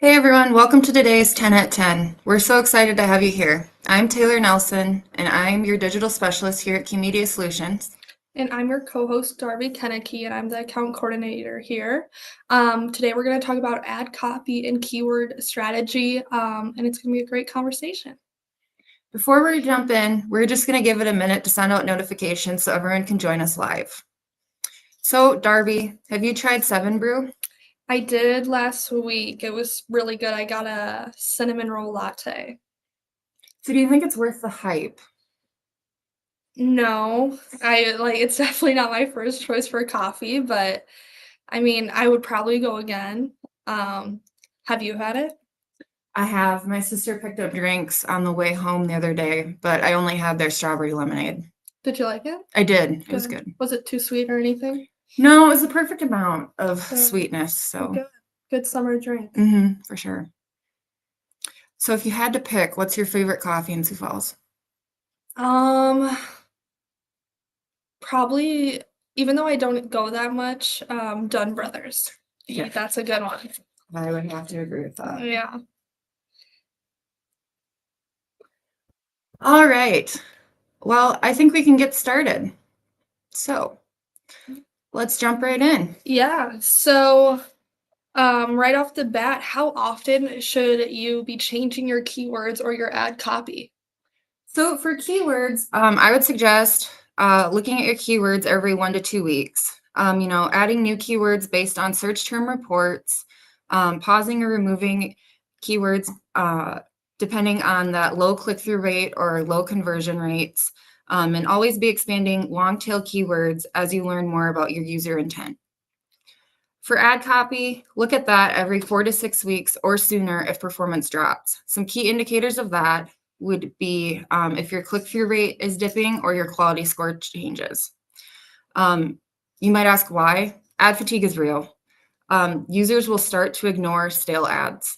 Hey everyone, welcome to today's 10 at 10. We're so excited to have you here. I'm Taylor Nelson, and I'm your digital specialist here at Key Media Solutions. And I'm your co-host, Darby Kennecke, and I'm the account coordinator here. Today we're going to talk about ad copy and keyword strategy, and it's going to be a great conversation. Before we jump in, we're just going to give it a minute to send out notifications so everyone can join us live. So, Darby, have you tried 7 Brew? I did last week. It was really good. I got a cinnamon roll latte. So, do you think it's worth the hype? No, it's definitely not my first choice for coffee, but I mean, I would probably go again. Have you had it? I have. My sister picked up drinks on the way home the other day, but I only had their strawberry lemonade. Did you like it? I did. It was Good. good. Was it too sweet or anything? No, it was the perfect amount of Good. sweetness. So, Good summer drink. for sure. So, if you had to pick, what's your favorite coffee in Sioux Falls? Um, Probably, even though I don't go that much, Dunn Brothers. Yeah. That's a good one. I would have to agree with that. Yeah. All right. Well, I think we can get started. So let's jump right in. Yeah. So, right off the bat, how often should you be changing your keywords or your ad copy? So for keywords, I would suggest looking at your keywords every 1 to 2 weeks. Adding new keywords based on search term reports, pausing or removing keywords depending on that low click-through rate or low conversion rates, and always be expanding long-tail keywords as you learn more about your user intent. For ad copy, look at that every 4 to 6 weeks or sooner if performance drops. Some key indicators of that would be if your click-through rate is dipping or your quality score changes. You might ask why. Ad fatigue is real. Users will start to ignore stale ads.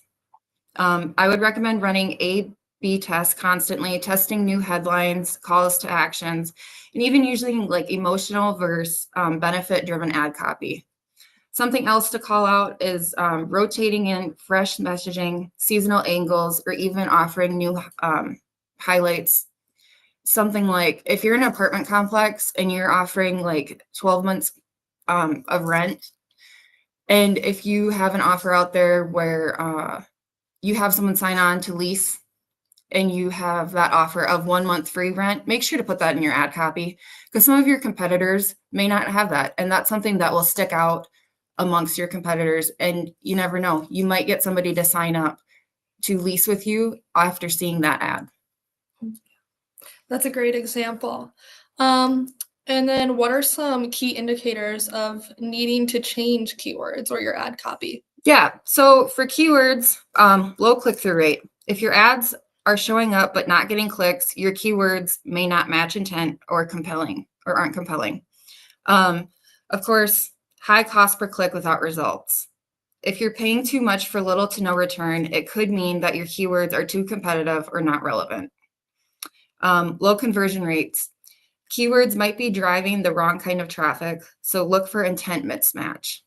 I would recommend running A/B tests constantly, testing new headlines, calls to actions, and even using like emotional versus benefit-driven ad copy. Something else to call out is rotating in fresh messaging, seasonal angles, or even offering new highlights. Something like if you're in an apartment complex and you're offering like 12 months of rent, and if you have an offer out there where you have someone sign on to lease and you have that offer of 1 month free rent, make sure to put that in your ad copy because some of your competitors may not have that. And that's something that will stick out amongst your competitors. And you never know, you might get somebody to sign up to lease with you after seeing that ad. That's a great example. And then what are some key indicators of needing to change keywords or your ad copy? Yeah, so for keywords, low click-through rate. If your ads are showing up but not getting clicks, your keywords may not match intent or compelling or aren't compelling. Of course, high cost per click without results. If you're paying too much for little to no return, it could mean that your keywords are too competitive or not relevant. Low conversion rates. Keywords might be driving the wrong kind of traffic, so look for intent mismatch.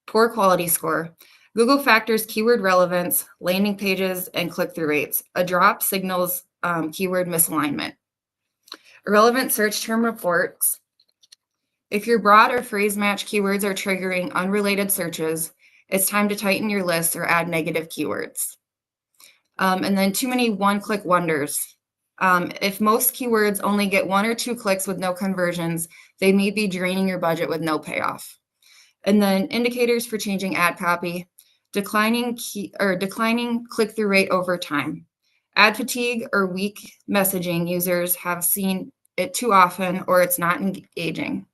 Poor quality score. Google factors keyword relevance, landing pages, and click-through rates. A drop signals keyword misalignment. Irrelevant search term reports. If your broad or phrase match keywords are triggering unrelated searches, it's time to tighten your list or add negative keywords. And then too many one-click wonders. If most keywords only get 1 or 2 clicks with no conversions, they may be draining your budget with no payoff. And then indicators for changing ad copy, declining click-through rate over time. Ad fatigue or weak messaging, users have seen it too often or it's not engaging.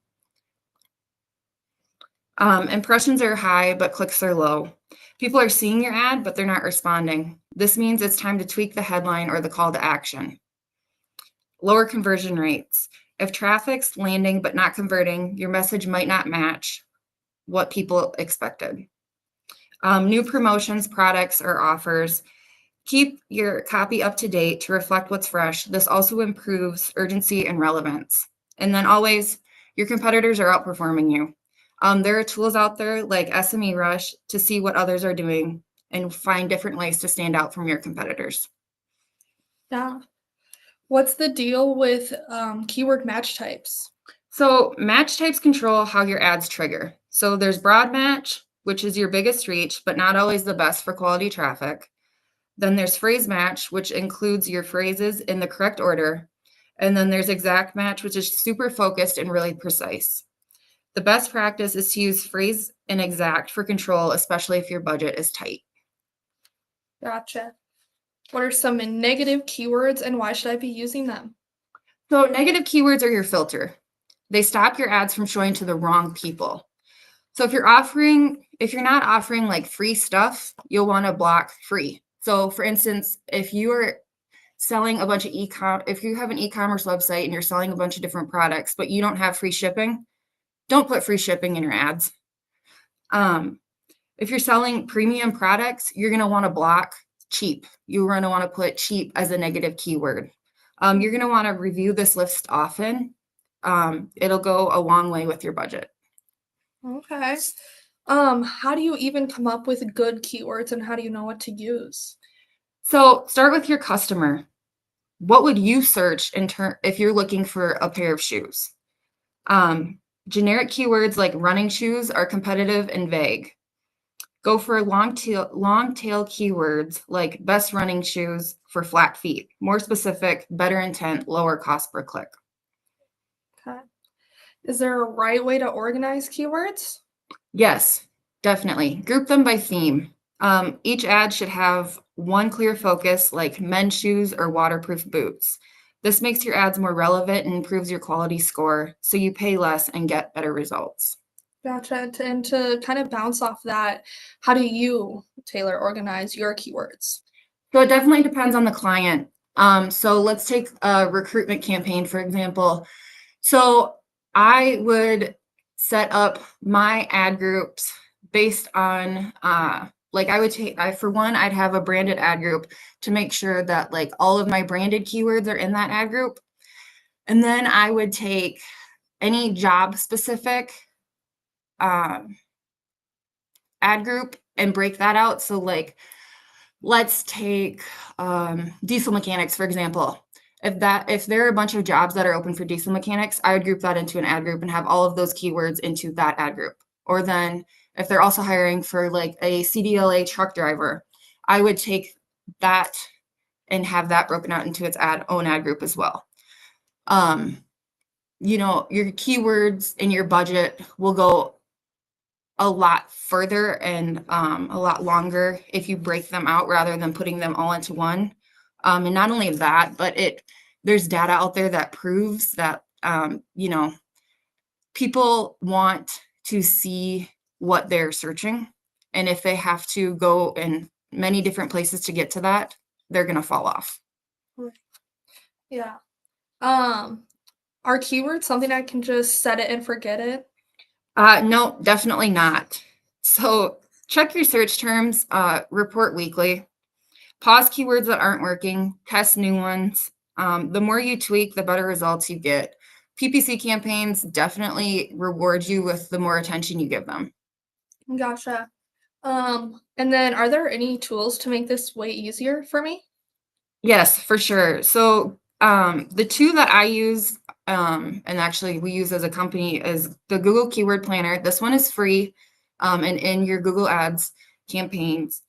Impressions are high, but clicks are low. People are seeing your ad, but they're not responding. This means it's time to tweak the headline or the call to action. Lower conversion rates. If traffic's landing but not converting, your message might not match what people expected. New promotions, products, or offers. Keep your copy up to date to reflect what's fresh. This also improves urgency and relevance. And then always, your competitors are outperforming you. There are tools out there like SME Rush to see what others are doing. and find different ways to stand out from your competitors. Yeah. What's the deal with keyword match types? So match types control how your ads trigger. So there's broad match, which is your biggest reach, but not always the best for quality traffic. Then there's phrase match, which includes your phrases in the correct order. And then there's exact match, which is super focused and really precise. The best practice is to use phrase and exact for control, especially if your budget is tight. Gotcha. What are some negative keywords and why should I be using them? So negative keywords are your filter. They stop your ads from showing to the wrong people. So if you're not offering like free stuff, you'll want to block free. So for instance, if you are selling a bunch of if you have an e-commerce website and you're selling a bunch of different products, but you don't have free shipping, don't put free shipping in your ads. If you're selling premium products, you're going to want to block cheap. You're going to want to put cheap as a negative keyword. You're going to want to review this list often. It'll go a long way with your budget. Okay. How do you even come up with good keywords and how do you know what to use? So start with your customer. What would you search if you're looking for a pair of shoes? Generic keywords like running shoes are competitive and vague. Go for long tail keywords like best running shoes for flat feet. More specific, better intent, lower cost per click. Okay. Is there a right way to organize keywords? Yes, definitely. Group them by theme. Each ad should have one clear focus, like men's shoes or waterproof boots. This makes your ads more relevant and improves your quality score, so you pay less and get better results. Gotcha. And to kind of bounce off that, how do you, Taylor, organize your keywords? So it definitely depends on the client. So let's take a recruitment campaign, for example. So I would set up my ad groups based on like I'd have a branded ad group to make sure that like all of my branded keywords are in that ad group. And then I would take any job specific ad group and break that out. So like let's take diesel mechanics, for example. If there are a bunch of jobs that are open for diesel mechanics, I would group that into an ad group and have all of those keywords into that ad group. Or then if they're also hiring for like a CDLA truck driver, I would take that and have that broken out into its own ad group as well. Your keywords in your budget will go a lot further and a lot longer if you break them out rather than putting them all into one. And not only that, but there's data out there that proves that people want to see what they're searching, and if they have to go in many different places to get to that, they're going to fall off. Yeah. Are keywords something I can just set it and forget it? No, definitely not. So check your search terms, report weekly, pause keywords that aren't working, test new ones. The more you tweak, the better results you get. PPC campaigns definitely reward you with the more attention you give them. Gotcha. And then are there any tools to make this way easier for me? Yes, for sure. So the two that I use, and actually we use as a company, is the Google Keyword Planner. This one is free, and in your Google Ads campaigns,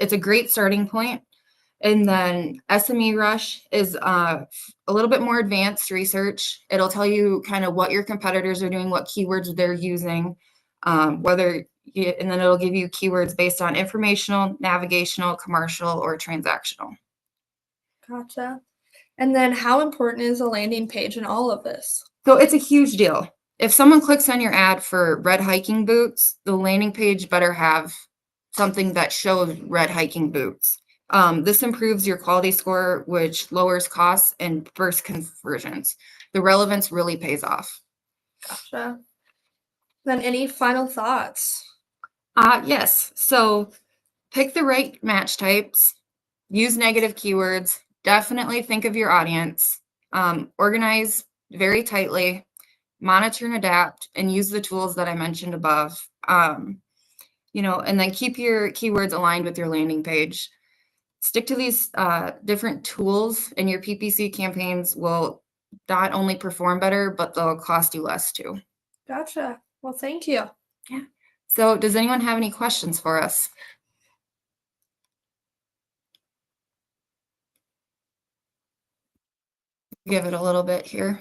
it's a great starting point. And then SME Rush is a little bit more advanced research. It'll tell you kind of what your competitors are doing, what keywords they're using, and then it'll give you keywords based on informational, navigational, commercial, or transactional. Gotcha. And then how important is a landing page in all of this? So it's a huge deal. If someone clicks on your ad for red hiking boots, the landing page better have something that shows red hiking boots. This improves your quality score, which lowers costs and bursts conversions. The relevance really pays off. Gotcha. Then any final thoughts? Yes. So pick the right match types, use negative keywords, definitely think of your audience, organize very tightly, monitor and adapt, and use the tools that I mentioned above. and then keep your keywords aligned with your landing page. Stick to these different tools, and your PPC campaigns will not only perform better, but they'll cost you less too. Gotcha. Well, thank you. Yeah. So does anyone have any questions for us? Give it a little bit here.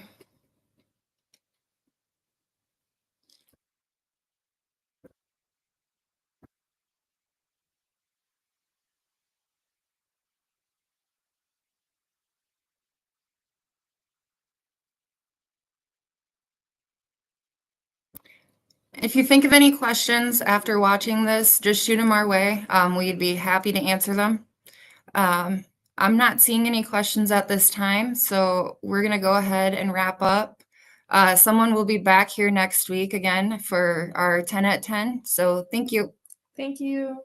If you think of any questions after watching this, just shoot them our way. We'd be happy to answer them. I'm not seeing any questions at this time, so we're going to go ahead and wrap up. Someone will be back here next week again for our 10 at 10. So thank you. Thank you.